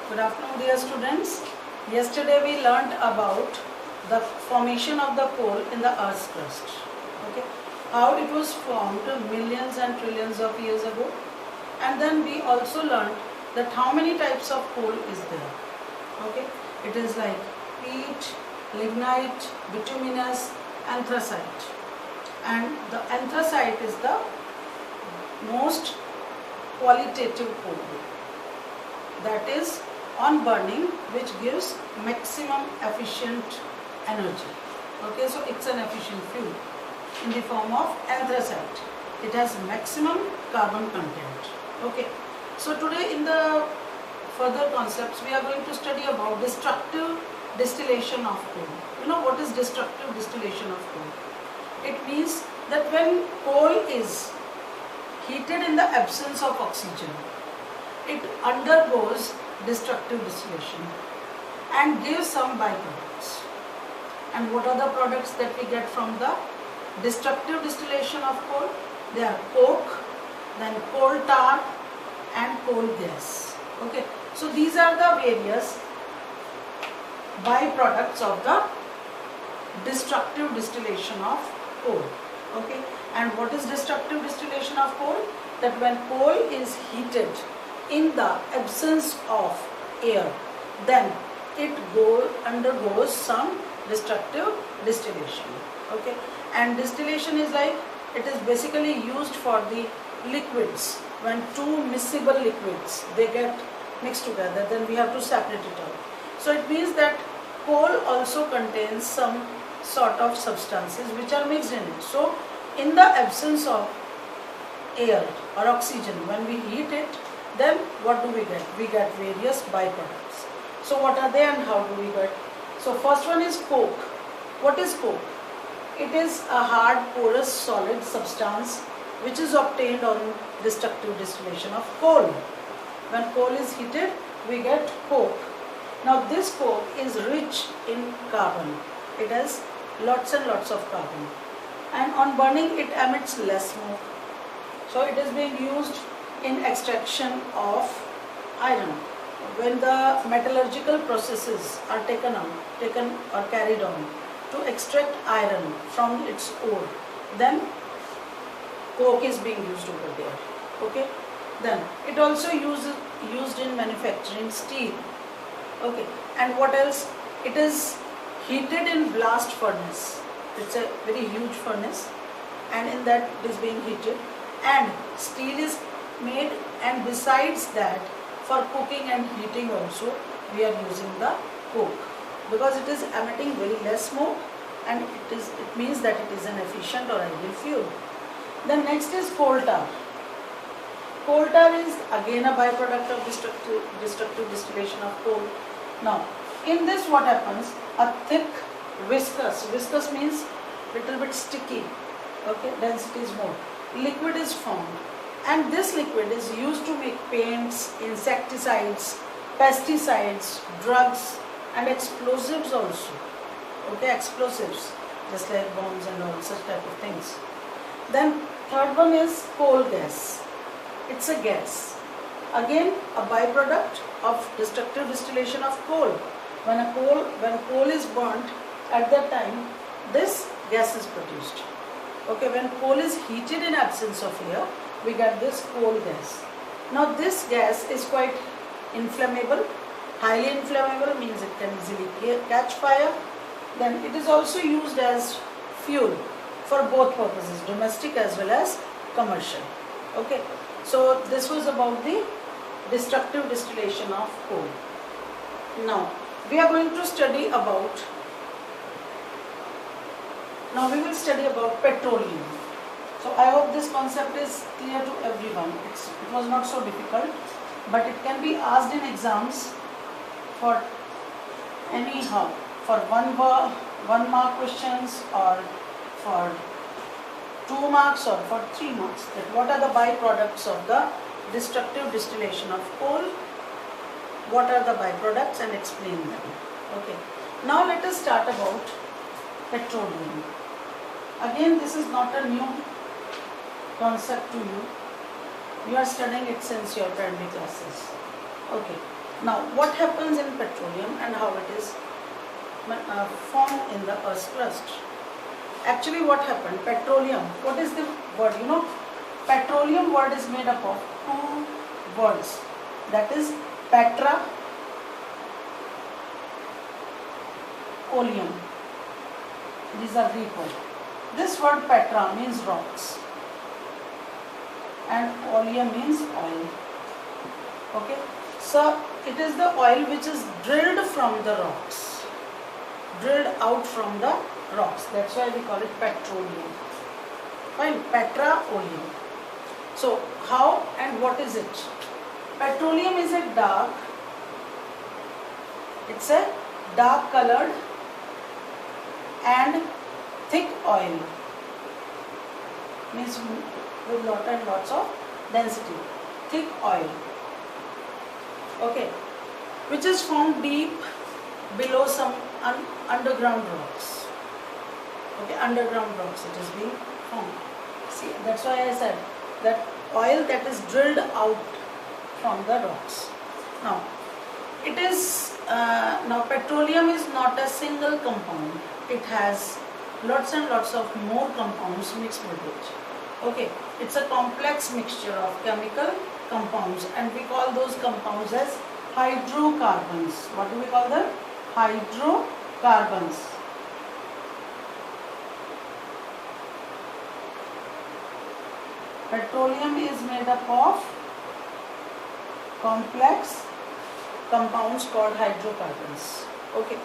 Good afternoon, dear students. Yesterday we learnt about the formation of the coal in the Earth's crust. Okay, how it was formed millions and trillions of years ago, and then we also learnt that how many types of coal is there. Okay, it is like peat, lignite, bituminous, anthracite, and the anthracite is the most qualitative coal, that is on burning which gives maximum efficient energy. Okay, so it's an efficient fuel in the form of anthracite. It has maximum carbon content. Okay, so today in the further concepts we are going to study about destructive distillation of coal. You know what is destructive distillation of coal? It means that when coal is heated in the absence of oxygen, it undergoes destructive distillation and gives some byproducts. And what are the products that we get from the destructive distillation of coal? They are coke, then coal tar and coal gas. Okay, so these are the various byproducts of the destructive distillation of coal. Okay, and what is destructive distillation of coal? That when coal is heated in the absence of air, then it undergoes some destructive distillation. Okay, and distillation is like, it is basically used for the liquids. When two miscible liquids they get mixed together, then we have to separate it out. So it means that coal also contains some sort of substances which are mixed in it. So in the absence of air or oxygen, when we heat it, then what do we get? We get various byproducts. So what are they and how do we get? So first one is coke. What is coke? It is a hard porous solid substance which is obtained on destructive distillation of coal. When coal is heated, we get coke. Now this coke is rich in carbon. It has lots and lots of carbon, and on burning it emits less smoke. So it is being used in extraction of iron. When the metallurgical processes are taken or carried on to extract iron from its ore, then coke is being used over there. Okay, then it also used in manufacturing steel. Okay, and what else? It is heated in blast furnace. It's a very huge furnace, and in that it is being heated, and steel is made, and besides that, for cooking and heating also we are using the coke, because it is emitting very less smoke, and it means that it is an efficient or ideal fuel. Then next is coal tar. Coal tar is again a byproduct of destructive distillation of coal. Now in this what happens? A thick viscous means little bit sticky, okay, density is more, liquid is formed, and this liquid is used to make paints, insecticides, pesticides, drugs and explosives also. Okay, explosives just like bombs and all such type of things. Then third one is coal gas. It's a gas, again a byproduct of destructive distillation of coal. When coal is burnt, at that time this gas is produced. Okay, when coal is heated in absence of air, we get this coal gas. Now this gas is quite inflammable. Highly inflammable means it can easily catch fire. Then it is also used as fuel for both purposes, domestic as well as commercial. Okay, so this was about the destructive distillation of coal. Now we are going to study about, we will study about petroleum. So I hope this concept is clear to everyone. It was not so difficult, but it can be asked in exams for anyhow, for one mark questions, or for 2 marks, or for 3 marks. That what are the byproducts of the destructive distillation of coal? What are the byproducts, and explain them. Okay. Now let us start about petroleum. Again, this is not a new concept to you. You are studying it since your primary classes. Okay. Now, what happens in petroleum and how it is formed in the Earth's crust? Actually, what happened? Petroleum. What is the word? You know, petroleum word is made up of two words. That is petra, oleum. These are Greek words. This word petra means rocks, and oleum means oil. Okay. So it is the oil which is drilled from the rocks, drilled out from the rocks. That's why we call it petroleum. Fine, petroleum. So how and what is it? Petroleum is a dark, it's a dark colored and thick oil. Means with lot and lots of density. Thick oil. Okay, which is formed deep below some underground rocks. Okay, underground rocks it is being formed. See, that's why I said that oil that is drilled out from the rocks. Now, it is now petroleum is not a single compound. It has lots and lots of more compounds mixed with it. Okay, it's a complex mixture of chemical compounds, and we call those compounds as hydrocarbons. What do we call them? Hydrocarbons. Petroleum is made up of complex compounds called hydrocarbons. Okay.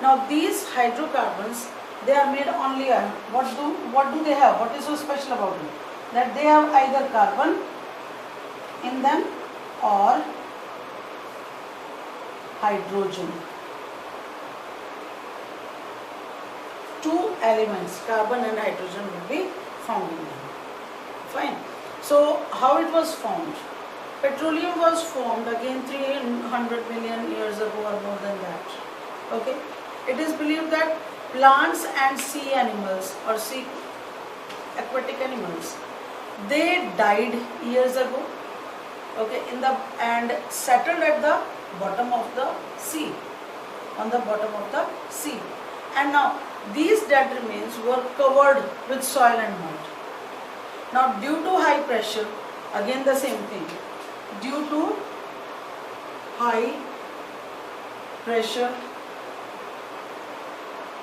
Now these hydrocarbons, they are made only what do they have? What is so special about them? That they have either carbon in them or hydrogen. Two elements, carbon and hydrogen, will be found in them. Fine. So how it was formed? Petroleum was formed again 300 million years ago or more than that. Okay. It is believed that plants and sea animals or sea aquatic animals, they died years ago. Okay, and settled at the bottom of the sea, on the bottom of the sea. And now these dead remains were covered with soil and mud. Now due to high pressure, again the same thing, due to high pressure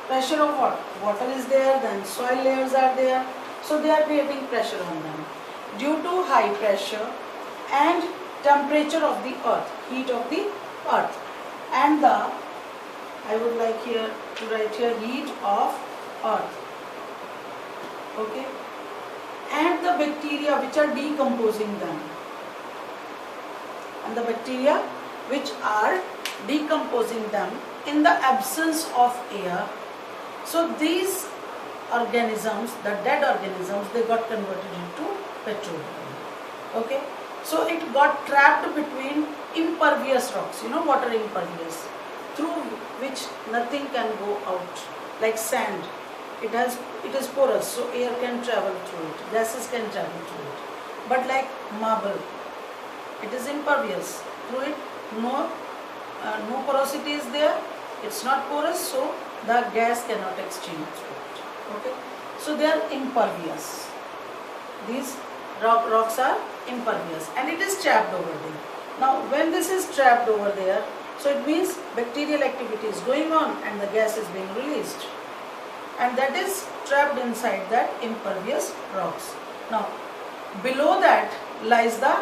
of what? Water is there, then soil layers are there, so they are creating pressure on them. Due to high pressure and temperature of the earth, heat of the earth, and the, I would like here to write here, heat of earth. Okay, and the bacteria which are decomposing them, and the bacteria which are decomposing them in the absence of air. So these organisms, the dead organisms, they got converted into petroleum. Okay, so it got trapped between impervious rocks. You know what are impervious? Through which nothing can go out, like sand. It is porous, so air can travel through it, gases can travel through it. But like marble, it is impervious. Through it, no porosity is there. It's not porous, so the gas cannot exchange through it. Okay, so they are impervious. These rocks are impervious, and it is trapped over there. Now, when this is trapped over there, so it means bacterial activity is going on, and the gas is being released, and that is trapped inside that impervious rocks. Now, below that lies the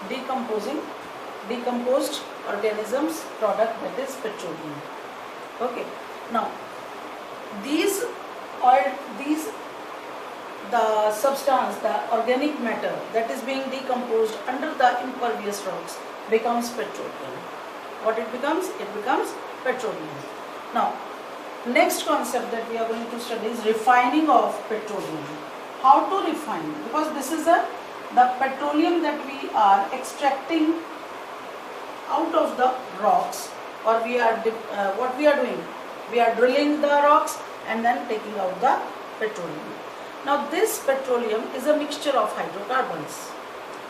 decomposed organisms product, that is petroleum. Okay. Now, the substance, the organic matter that is being decomposed under the impervious rocks becomes petroleum. What it becomes? It becomes petroleum. Now, next concept that we are going to study is refining of petroleum. How to refine? Because this is the petroleum that we are extracting out of the rocks, or what we are doing? We are drilling the rocks and then taking out the petroleum. Now this petroleum is a mixture of hydrocarbons.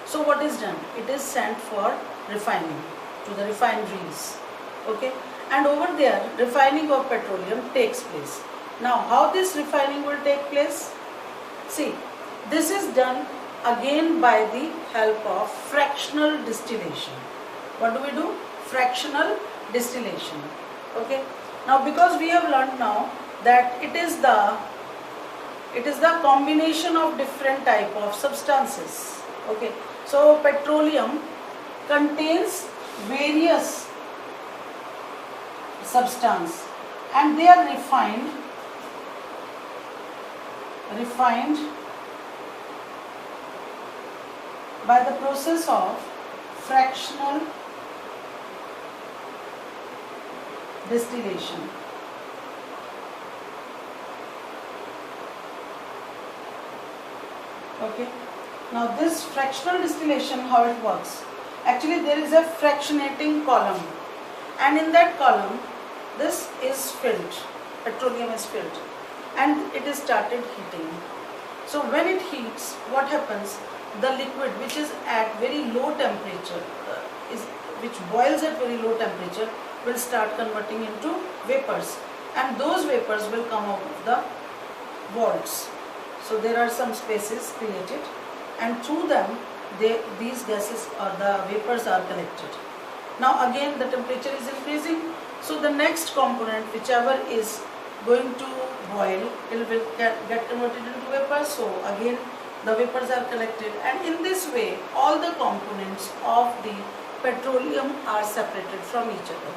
So what is done? It is sent for refining. to the refineries. Okay, and over there refining of petroleum takes place. Now how this refining will take place? See, this is done again by the help of fractional distillation. What do we do? Fractional distillation. Okay, now because we have learned now that it is the combination of different type of substances. Okay, so petroleum contains various substance and they are refined by the process of fractional distillation. Okay, now this fractional distillation, how it works? Actually there is a fractionating column, and in that column this is filled, petroleum is filled, and it is started heating. So when it heats, what happens? The liquid which is at very low temperature, which boils at very low temperature, will start converting into vapors, and those vapors will come out of the valves. So there are some spaces created, and through them these gases or the vapors are collected. Now again the temperature is increasing, so the next component, whichever is going to boil, it will get converted into vapors. So again the vapors are collected, and in this way all the components of the petroleum are separated from each other.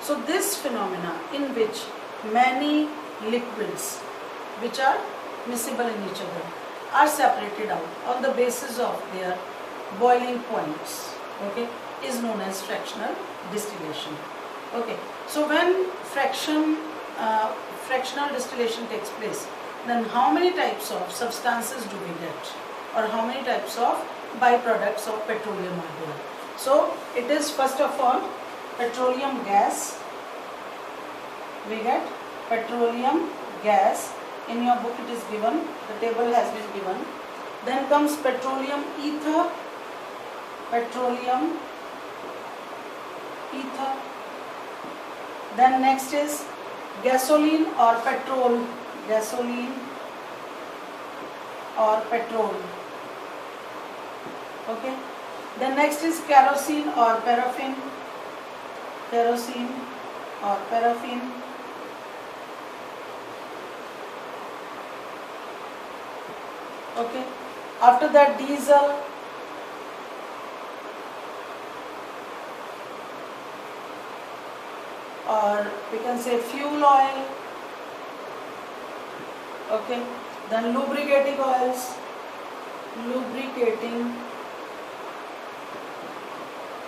So this phenomena in which many liquids which are miscible in each other are separated out on the basis of their boiling points, okay, is known as fractional distillation. Okay, so when fractional distillation takes place, then how many types of substances do we get, or how many types of byproducts of petroleum are there? So it is first of all petroleum gas. We get petroleum gas. In your book it is given, the table has been given. Then comes petroleum ether, petroleum ether. Then next is gasoline or petrol, gasoline or petrol. Okay. Then next is kerosene or paraffin, kerosene or paraffin. Okay. After that, diesel, or we can say fuel oil. Okay. Then lubricating oils, lubricating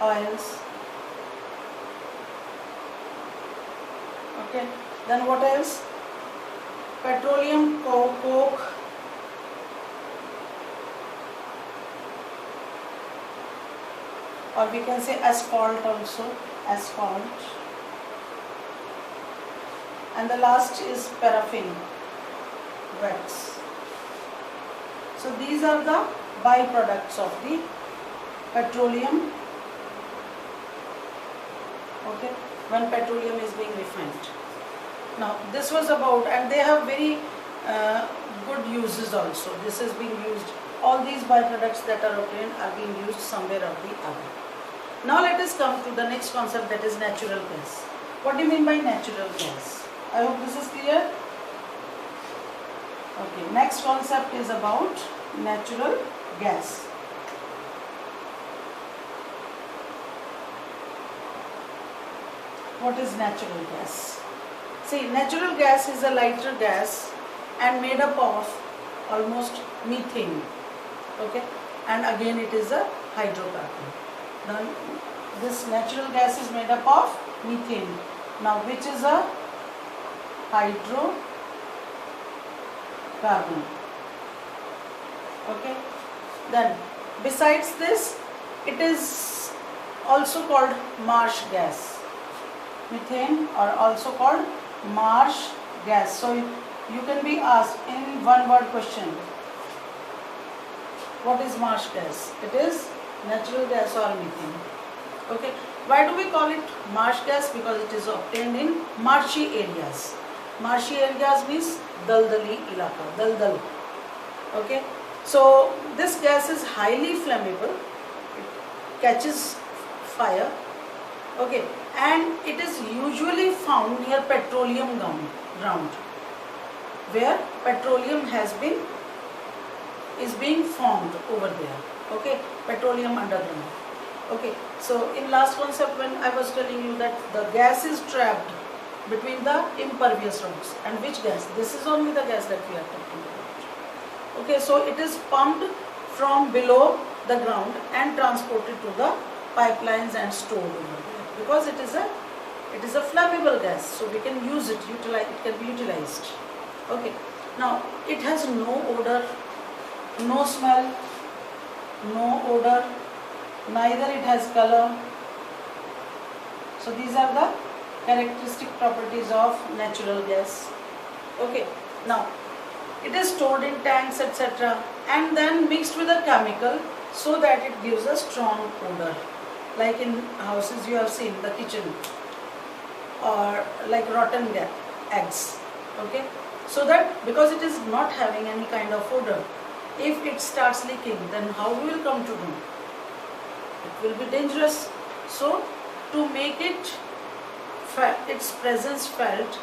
oils. Okay. Then what else? Petroleum coke. Or we can say asphalt also, asphalt. And the last is paraffin, wax. So these are the byproducts of the petroleum, okay, when petroleum is being refined. Now this was about, and they have very good uses also. This is being used, all these byproducts that are obtained are being used somewhere or the other. Now let us come to the next concept, that is natural gas. What do you mean by natural gas? I hope this is clear. Okay, next concept is about natural gas. What is natural gas? See, natural gas is a lighter gas and made up of almost methane. Okay, and again it is a hydrocarbon. Then this natural gas is made up of methane. Now which is a hydrocarbon. Okay. Then besides this, it is also called marsh gas. Methane or also called marsh gas. So you can be asked in one word question, what is marsh gas? It is natural gas or methane. Okay. Why do we call it marsh gas? Because it is obtained in marshy areas. Marshy areas means daldali ilaka, daldal. Okay, so this gas is highly flammable. It catches fire. Okay, and it is usually found near petroleum ground, where petroleum is being formed over there. Okay, petroleum underground. Okay, so in last concept when I was telling you that the gas is trapped between the impervious rocks, and which gas? This is only the gas that we are talking about. Okay, so it is pumped from below the ground and transported to the pipelines and stored over there, because it is a flammable gas, so we can use it, it can be utilized. Okay, now it has no odor, no smell, no odor, neither it has color. So these are the characteristic properties of natural gas. Okay, now it is stored in tanks, etc., and then mixed with a chemical so that it gives a strong odor. Like in houses you have seen, the kitchen, or like rotten eggs. Okay, so that because it is not having any kind of odor, if it starts leaking, then how we will come to know? It will be dangerous. So to make its presence felt,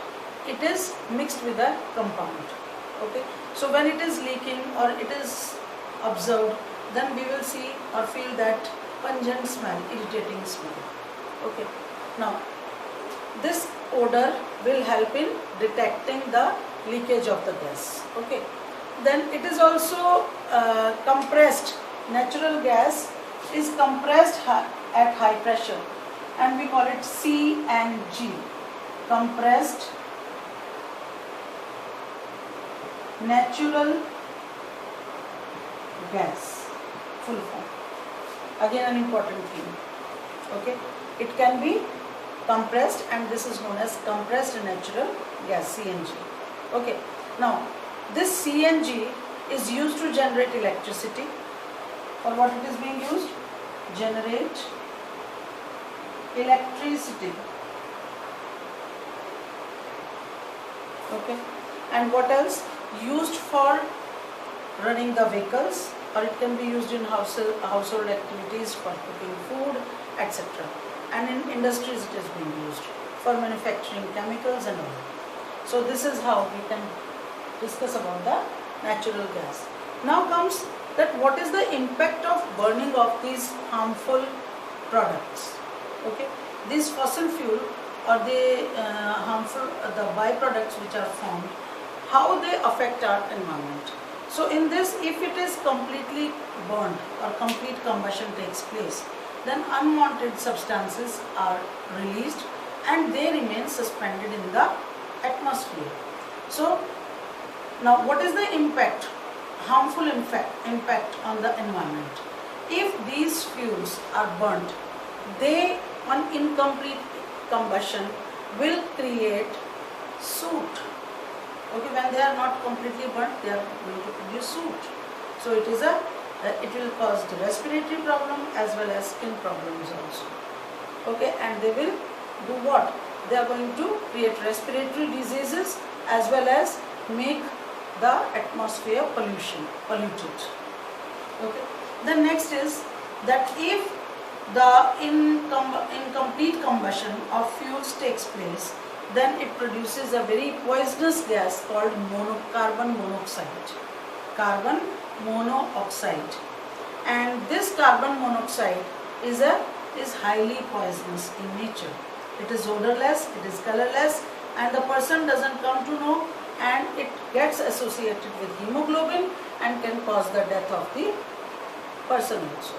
it is mixed with a compound. Okay, so when it is leaking or it is observed, then we will see or feel that pungent smell, irritating smell. Okay, now this odor will help in detecting the leakage of the gas. Okay, then it is also compressed. Natural gas is compressed at high pressure, and we call it CNG, compressed natural gas, full form. Again an important thing. Okay, it can be compressed, and this is known as compressed natural gas, CNG. Okay, now this CNG is used to generate electricity. For what it is being used? Generate electricity. Okay, and what else? Used for running the vehicles, or it can be used in household activities for cooking food, etc. And in industries it is being used for manufacturing chemicals and all. So this is how we can discuss about the natural gas. Now comes that what is the impact of burning of these harmful products. Okay, these fossil fuel or the harmful the byproducts which are formed, how they affect our environment. So in this, if it is completely burned or complete combustion takes place, then unwanted substances are released and they remain suspended in the atmosphere. So now what is the impact, harmful impact on the environment? If these fuels are burnt, they on incomplete combustion will create soot. Okay, when they are not completely burnt, they are going to produce soot. So it will cause the respiratory problem as well as skin problems also. Okay, and they will do what? They are going to create respiratory diseases as well as make the atmosphere polluted. Okay. The next is that if the incomplete combustion of fuels takes place, then it produces a very poisonous gas called carbon monoxide. Carbon monoxide, and this carbon monoxide is highly poisonous in nature. It is odorless, it is colorless, and the person doesn't come to know, and it gets associated with hemoglobin and can cause the death of the person also.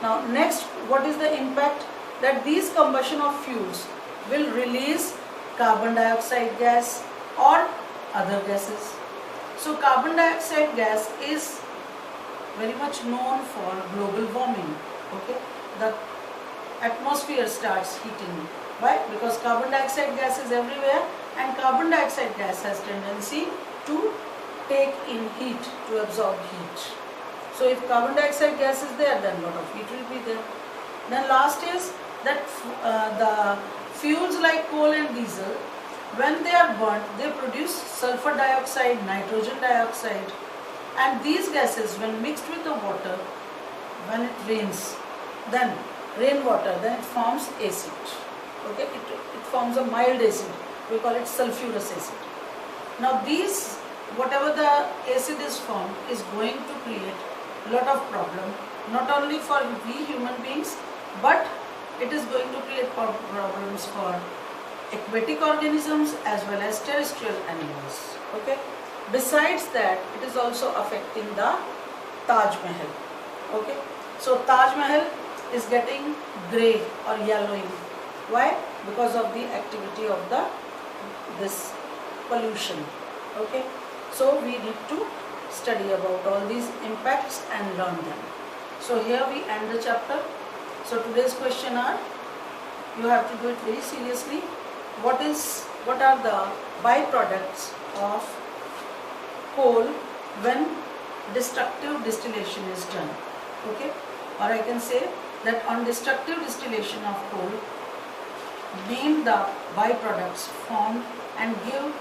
Now next, what is the impact? That these combustion of fuels will release carbon dioxide gas or other gases. So carbon dioxide gas is very much known for global warming. Okay, the atmosphere starts heating. Why? Because carbon dioxide gas is everywhere, and carbon dioxide gas has tendency to take in heat, to absorb heat. So if carbon dioxide gas is there, then a lot of heat will be there. Then last is that the fuels like coal and diesel, when they are burnt, they produce sulfur dioxide, nitrogen dioxide, and these gases, when mixed with the water, when it rains, then rainwater, then it forms acid. Okay, it forms a mild acid. We call it sulfurous acid. Now these, whatever the acid is formed, is going to create a lot of problem, not only for we human beings, but it is going to create problems for aquatic organisms as well as terrestrial animals. Okay. Besides that, it is also affecting the Taj Mahal. Okay. So Taj Mahal is getting grey or yellowing. Why? Because of the activity of this pollution. Okay. So we need to study about all these impacts and learn them. So here we end the chapter. So today's question are, you have to do it very seriously. What are the byproducts of coal when destructive distillation is done? Okay, or I can say that on destructive distillation of coal, name the byproducts formed and give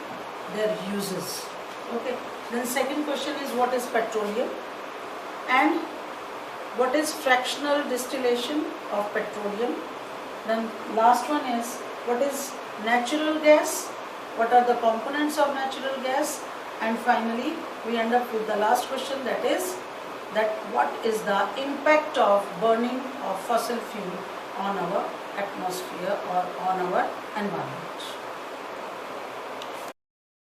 their uses. Okay, then second question is, what is petroleum and what is fractional distillation of petroleum? Then last one is, what is natural gas, what are the components of natural gas, and finally we end up with the last question, that is that what is the impact of burning of fossil fuel on our atmosphere or on our environment.